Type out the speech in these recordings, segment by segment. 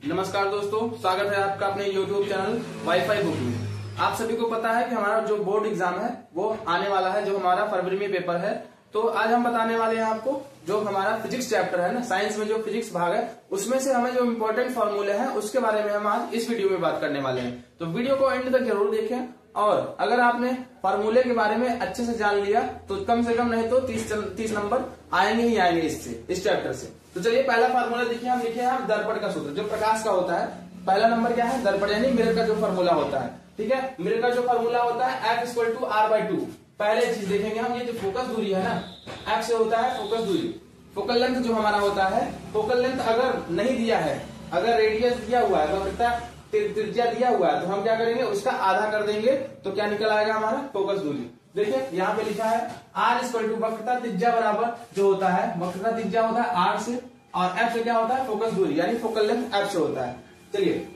नमस्कार दोस्तों, स्वागत है आपका अपने YouTube चैनल वाईफाई बुक में। आप सभी को पता है कि हमारा जो बोर्ड एग्जाम है वो आने वाला है, जो हमारा फरवरी में पेपर है। तो आज हम बताने वाले हैं आपको जो हमारा फिजिक्स चैप्टर है ना, साइंस में जो फिजिक्स भाग है उसमें से हमें जो इम्पोर्टेंट फॉर्मूले हैं उसके बारे में हम आज इस वीडियो में बात करने वाले हैं। तो वीडियो को एंड तक जरूर देखें और अगर आपने फार्मूले के बारे में अच्छे से जान लिया तो कम से कम नहीं तो 30 नंबर आएंगे ही आएंगे इस चैप्टर से। तो चलिए पहला फार्मूला देखिए, हम लिखे हैं दर्पण का सूत्र, जो प्रकाश का होता है। पहला नंबर क्या है? दर्पण यानी मिरर का जो फार्मूला होता है। ठीक है, मिरर का जो फार्मूला होता है F = R/2। पहले चीज देखेंगे हम, ये जो फोकस दूरी है ना, F से होता है फोकस दूरी। फोकल लेंथ जो हमारा होता है, फोकल लेंथ अगर नहीं दिया है, अगर रेडियस दिया हुआ है, वक्रता त्रिज्या दिया हुआ है, तो हम क्या करेंगे उसका आधा कर देंगे तो क्या निकल आएगा हमारा फोकस दूरी। देखिए यहाँ पे लिखा है R = वक्रता त्रिज्या बराबर जो होता है, वक्रता त्रिज्या होता है R से और F से क्या होता है फोकस दूरी, यानी फोकल लेंथ F से होता है। चलिए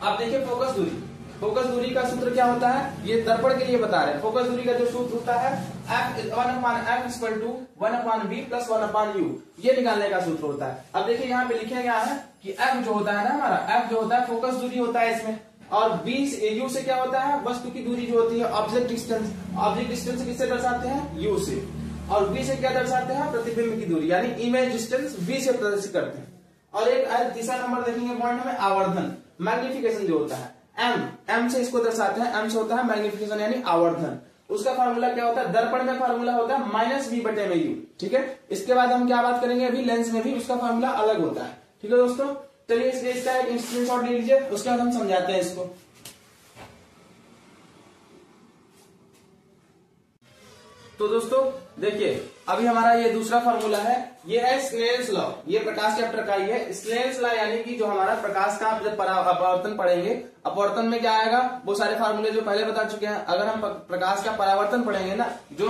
अब देखिए फोकस दूरी, फोकस दूरी का सूत्र क्या होता है, ये दर्पण के लिए बता रहे हैं। फोकस दूरी का जो सूत्र होता है F 1/v + 1/u, ये निकालने का सूत्र होता है। अब देखिए यहाँ पे लिखे गया है कि F जो होता है ना, हमारा F जो होता है फोकस दूरी होता है इसमें, और u से क्या होता है वस्तु की दूरी जो होती है, ऑब्जेक्ट डिस्टेंस। ऑब्जेक्ट डिस्टेंस किससे दर्शाते हैं? u से। और v से क्या दर्शाते हैं? प्रतिबिंब की दूरी, यानी इमेज डिस्टेंस v से प्रदर्शित करते हैं। और एक तीसरा नंबर देखेंगे पॉइंट में, आवर्धन, मैग्निफिकेशन जो होता है m से इसको दर्शाते हैं। m से होता है मैग्निफिकेशन यानी आवर्धन। उसका फार्मूला क्या होता है? दर्पण में फार्मूला होता है -v/u। ठीक है, इसके बाद हम क्या बात करेंगे, अभी लेंस में भी उसका फार्मूला अलग होता है। ठीक है दोस्तों, चलिए इसका एक स्क्रीनशॉट ले लीजिए, उसके बाद हम समझाते हैं इसको। तो दोस्तों देखिए, अभी हमारा ये दूसरा फार्मूला है, ये है स्नेल्स लॉ। ये प्रकाश चैप्टर का ही है। स्नेल्स लॉ यानी कि जो हमारा प्रकाश का आप जब अपवर्तन पढ़ेंगे, अपवर्तन में क्या आएगा, वो सारे फार्मूले जो पहले बता चुके हैं। अगर हम प्रकाश का परावर्तन पढ़ेंगे ना, जो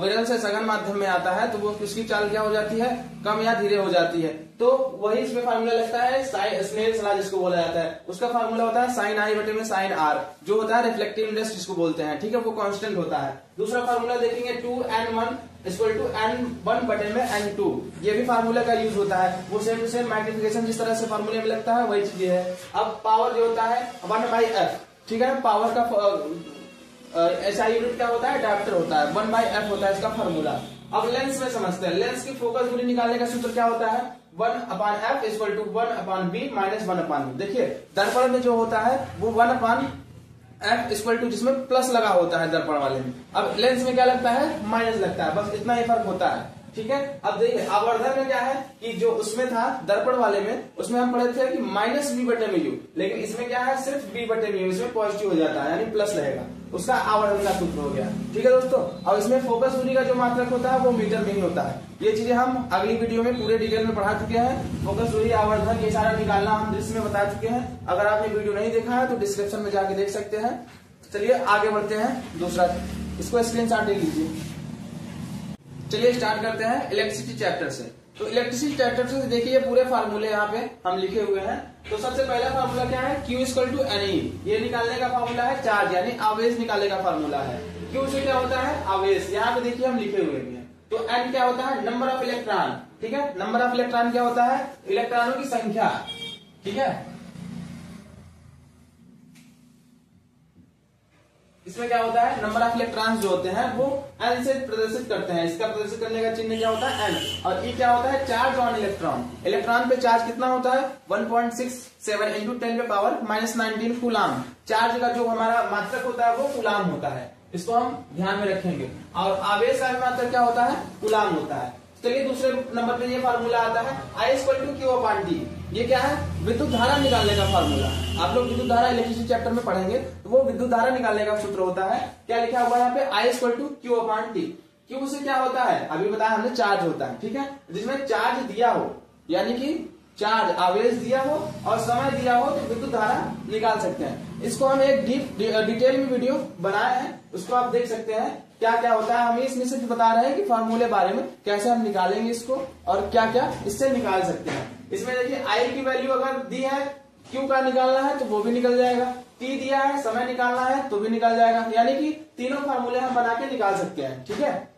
विरल से सघन माध्यम में आता है, तो वो उसकी चाल क्या हो जाती है, कम या धीरे हो जाती है। तो वही इसमें फार्मूला लगता है स्नेल्स लॉ जिसको बोला जाता है। उसका फार्मूला होता है sin I/sin R, जो होता है रिफ्लेक्टिव इंडेक्स जिसको बोलते हैं। ठीक है, वो कांस्टेंट होता है। दूसरा फार्मूला देखेंगे 2n1 = n1/n2, ये भी फार्मूला का यूज होता है। वो सेम टू सेम मैग्निफिकेशन जिस तरह से फार्मूले में लगता है वही चीज है। अब पावर जो होता है 1/f। ठीक है, पावर का ऐसा यूनिट क्या होता है, डायप्टर होता है, 1/f होता है इसका फार्मूला। अब लेंस में समझते हैं, लेंस की फोकस दूरी निकालने का सूत्र क्या होता है, 1/f = 1/v - 1/u। देखिए दर्पण में जो होता है वो 1/f जिसमें प्लस लगा होता है दर्पण वाले में। अब लेंस में क्या लगता है, माइनस लगता है, बस इतना ही फर्क होता है। ठीक है, अब देखिए आवर्धन में क्या है कि जो उसमें था दर्पण वाले में, उसमें हम पढ़े थे कि -v/mu, लेकिन इसमें क्या है सिर्फ v/mu, इसमें पॉजिटिव हो जाता है यानी प्लस रहेगा, उसका आवर्धन का सूत्र हो गया। ठीक है दोस्तों, और इसमें फोकस दूरी का जो मात्रक होता है वो मीटर में ही होता है। ये चीजें हम अगली वीडियो में पूरे डिटेल में पढ़ा चुके हैं। फोकस दूरी, आवर्धन, ये सारा निकालना हम दृश्य में बता चुके हैं। अगर आपने वीडियो नहीं देखा है तो डिस्क्रिप्शन में जाके देख सकते हैं। चलिए आगे बढ़ते हैं, दूसरा, इसको स्क्रीनशॉट ले लीजिए। चलिए स्टार्ट करते हैं इलेक्ट्रिसिटी चैप्टर से। तो इलेक्ट्रिसिटी चैप्टर से देखिए ये पूरे फार्मूले यहाँ पे हम लिखे हुए हैं। तो सबसे पहला फार्मूला क्या है, Q = Ne, ये निकालने का फार्मूला है चार्ज यानी आवेश निकालने का फार्मूला है। Q से क्या होता है आवेश, यहाँ पे देखिए हम लिखे हुए हैं। तो N क्या होता है, नंबर ऑफ इलेक्ट्रॉन। ठीक है, नंबर ऑफ इलेक्ट्रॉन क्या होता है, इलेक्ट्रॉनों की संख्या। ठीक है, इसमें क्या होता है, नंबर ऑफ इलेक्ट्रॉन्स जो होते हैं वो N से प्रदर्शित करते हैं। इसका प्रदर्शित करने का चिन्ह क्या होता है N। और E क्या होता है, चार्ज ऑन इलेक्ट्रॉन। इलेक्ट्रॉन पे चार्ज कितना होता है, 1.67 × 10⁻⁻19 कूलाम। चार्ज का जो हमारा मात्रक होता है वो कूलाम होता है, इसको हम ध्यान में रखेंगे। और आवेश का मात्रक क्या होता है, कूलाम होता है। चलिए दूसरे नंबर पे ये फार्मूला आता है I = Q/T। ये क्या है, विद्युत धारा निकालने का फार्मूला। आप लोग विद्युत धारा इलेक्ट्रिसिटी चैप्टर में पढ़ेंगे तो वो विद्युत धारा निकालने का सूत्र होता है। क्या लिखा हुआ है यहाँ पे, I = Q/T। Q से क्या होता है, अभी बताया हमने, चार्ज होता है। ठीक है, जिसमें चार्ज दिया हो, यानी कि चार्ज आवेश दिया हो और समय दिया हो तो विद्युत धारा निकाल सकते हैं। इसको हम एक डिटेल में वीडियो बनाए हैं, उसको आप देख सकते हैं क्या क्या होता है। हम इसमें सिर्फ बता रहे हैं कि फार्मूले बारे में कैसे हम निकालेंगे इसको और क्या क्या इससे निकाल सकते हैं। इसमें देखिए I की वैल्यू अगर दी है, Q का निकालना है तो वो भी निकल जाएगा, T दिया है, समय निकालना है तो भी निकल जाएगा, यानी कि तीनों फार्मूले हम बना के निकाल सकते हैं। ठीक है,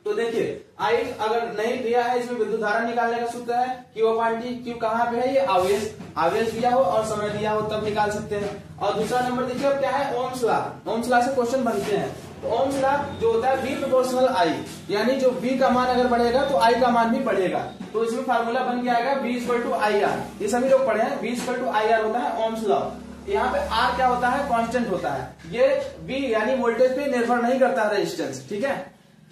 तो देखिए आई अगर नहीं दिया है, इसमें विद्युत धारा निकालने का सूत्र है Q अपॉन T। Q कहाँ पे है, ये आवेश दिया हो और समय दिया हो तब निकाल सकते हैं। और दूसरा नंबर देखिए अब क्या है, ओम्स लॉ। ओम्स लॉ से क्वेश्चन बनते हैं। तो ओम्स लॉ जो होता है V प्रोपोर्शनल I, यानी जो V का मान अगर बढ़ेगा तो I का मान भी बढ़ेगा। तो इसमें फार्मूला बन के आएगा V इक्वल टू IR। ये सभी लोग पढ़े हैं, V इक्वल टू IR होता है ओम्स लॉ। यहाँ पे R क्या होता है, कांस्टेंट होता है। ये V यानी वोल्टेज पे निर्भर नहीं करता है रेजिस्टेंस, ठीक है।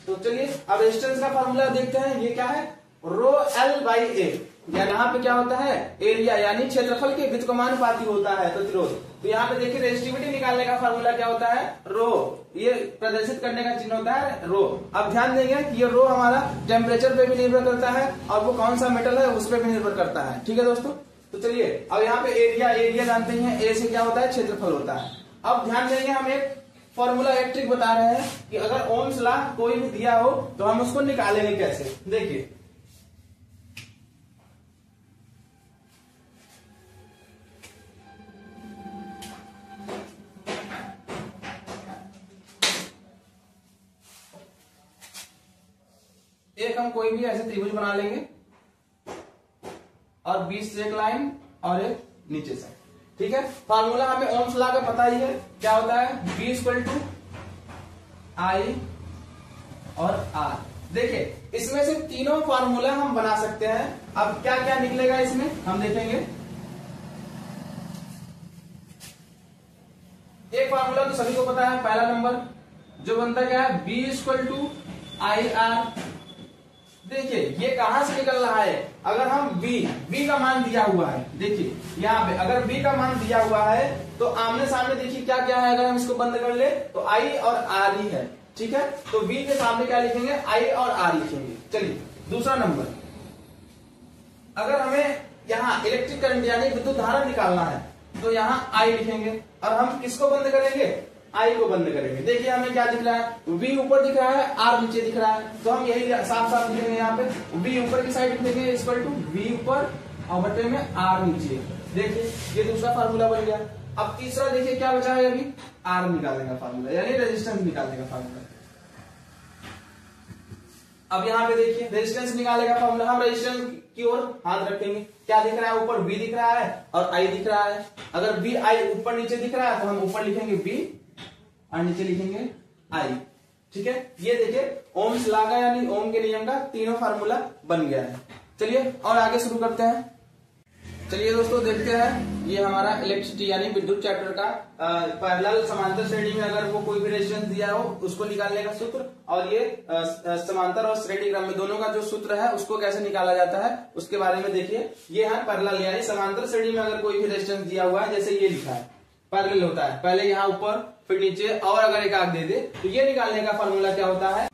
तो चलिए अब रेजिस्टेंस का फार्मूला देखते हैं। ये क्या है, रो L बाई A। यहाँ पे क्या होता है, एरिया यानी क्षेत्रफल के व्युत्क्रमानुपाती होता है प्रतिरोध। तो यहाँ पे देखिए रेजिस्टिविटी निकालने का फार्मूला क्या होता है, रो। ये प्रदर्शित करने का चिन्ह होता है रो। अब ध्यान देंगे कि ये रो हमारा टेम्परेचर पे भी निर्भर करता है और वो कौन सा मेटल है उस पर भी निर्भर करता है, ठीक है दोस्तों। तो चलिए अब यहाँ पे एरिया जानते हैं, ए से क्या होता है, क्षेत्रफल होता है। अब ध्यान देंगे हम एक फॉर्मूला एक ट्रिक बता रहे हैं कि अगर ओम्स लॉ कोई भी दिया हो तो हम उसको निकालेंगे कैसे। देखिए एक हम कोई भी ऐसे त्रिभुज बना लेंगे और बीच से एक लाइन और एक नीचे से, ठीक है। फार्मूला हमें ओम्स लॉ का पता ही है, क्या होता है, V इक्वल टू I और R। देखिए इसमें से तीनों फार्मूला हम बना सकते हैं। अब क्या क्या निकलेगा इसमें हम देखेंगे। एक फार्मूला तो सभी को पता है, पहला नंबर जो बनता क्या है, V इक्वल टू IR। देखिए ये कहां से निकल रहा है, अगर हम V का मान दिया हुआ है, देखिए यहाँ पे अगर V का मान दिया हुआ है तो आमने सामने देखिए क्या क्या है। अगर हम इसको बंद कर ले तो I और R ही है, ठीक है। तो V के सामने क्या लिखेंगे, I और R लिखेंगे। चलिए दूसरा नंबर, अगर हमें यहाँ इलेक्ट्रिक करंट यानी विद्युत धारा निकालना है तो यहाँ I लिखेंगे और हम किसको बंद करेंगे, I को बंद करेंगे। देखिए हमें क्या दिख रहा है, V ऊपर दिख रहा है, R नीचे दिख रहा है। तो हम यही साफ साफ लिखेंगे, यहाँ पे V ऊपर की साइड लिखेंगे इक्वल टू V ऊपर और बटे में R नीचे। देखिए ये दूसरा फार्मूला बन गया। अब तीसरा देखिए क्या बचा है, अभी R निकालने का फार्मूला यानी रेजिस्टेंस निकालने का फार्मूला। अब यहाँ पे देखिए रेजिस्टेंस निकालने का फार्मूला, हम रेजिस्टेंस की ओर हाथ रखेंगे। क्या दिख रहा है, ऊपर V दिख रहा है और I दिख रहा है। अगर V I ऊपर नीचे दिख रहा है तो हम ऊपर लिखेंगे V और नीचे लिखेंगे I, ठीक है। ये देखिए ओम्स लॉ का यानी ओम के नियम का तीनों फार्मूला बन गया है। चलिए और आगे शुरू करते हैं। चलिए दोस्तों देखते हैं, ये हमारा इलेक्ट्रिसिटी यानी विद्युत चैप्टर का पैरेलल समांतर श्रेणी में अगर वो कोई भी रेजिस्टेंस दिया हो उसको निकालने का सूत्र, और ये समांतर और श्रेणी क्रम में दोनों का जो सूत्र है उसको कैसे निकाला जाता है उसके बारे में देखिए। ये है पैरेलल यानी समांतर श्रेणी में अगर कोई भी रेजिस्टेंस दिया हुआ है, जैसे ये लिखा है पैरेलल होता है, पहले यहाँ ऊपर फिर नीचे और अगर एक आग दे दे तो ये निकालने का फार्मूला क्या होता है।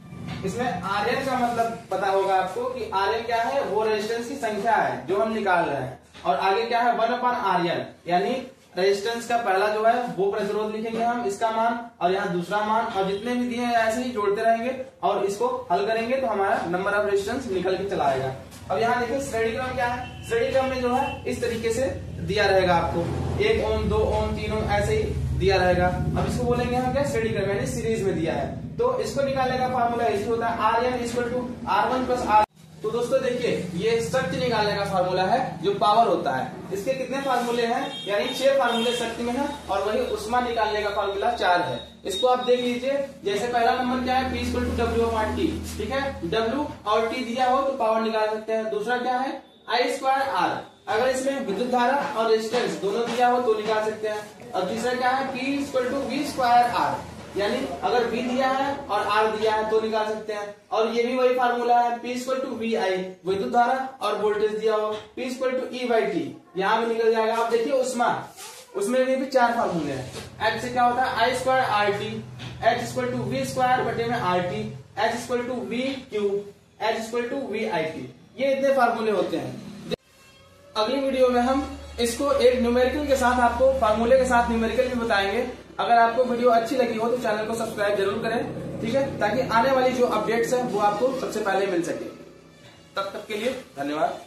इसमें Rn का मतलब पता होगा आपको कि Rn क्या है, वो रेजिस्टेंस की संख्या है जो हम निकाल रहे हैं। और आगे क्या है, 1/Rn यानी रेजिस्टेंस का पहला जो है वो प्रतिरोध लिखेंगे हम, इसका मान और यहाँ दूसरा मान, और जितने भी दिए हैं ऐसे ही जोड़ते रहेंगे और इसको हल करेंगे तो हमारा नंबर ऑफ रेजिस्टेंस निकल के चला आएगा। अब यहाँ देखिए श्रेणी क्रम क्या है, श्रेणी क्रम में जो है इस तरीके से दिया रहेगा आपको, 1 ओम 2 ओम 3 ओम ऐसे ही दिया रहेगा। अब इसको बोलेंगे हम क्या, श्रेणी क्रम यानी सीरीज में दिया है। तो इसको निकालने का फार्मूला इसी होता है, Rn equal to R1 plus R। तो दोस्तों देखिए ये शक्ति निकालने का फार्मूला है जो पावर होता है। इसके कितने फार्मूले हैं, यानी 6 फार्मूले शक्ति में है और वही उष्मा निकालने का फार्मूला 4 है। इसको आप देख लीजिए, जैसे पहला नंबर क्या है, P equal to W upon T, ठीक है। W और T दिया हो तो पावर निकाल सकते हैं। दूसरा क्या है, I स्क्वायर R, अगर इसमें विद्युत धारा और रेजिस्टेंस दोनों दिया हो तो निकाल सकते हैं। और तीसरा क्या है, P equal to V square R, यानी अगर V दिया है और R दिया है तो निकाल सकते हैं। और ये भी वही फार्मूला है, P इक्वल टू VI, विद्युत धारा और वोल्टेज दिया हो, P equal to E by T, यहाँ भी निकल जाएगा। आप देखिए उसमें भी 4 फार्मूले हैं। H से क्या होता है, I square RT, H equal to V square बटे में RT, H equal to VQ, H equal to VIT, ये इतने फार्मूले होते हैं। अगली वीडियो में हम इसको एक न्यूमेरिकल के साथ, आपको फार्मूले के साथ न्यूमेरिकल भी बताएंगे। अगर आपको वीडियो अच्छी लगी हो तो चैनल को सब्सक्राइब जरूर करें, ठीक है, ताकि आने वाली जो अपडेट्स है वो आपको सबसे पहले मिल सके। तब तक के लिए धन्यवाद।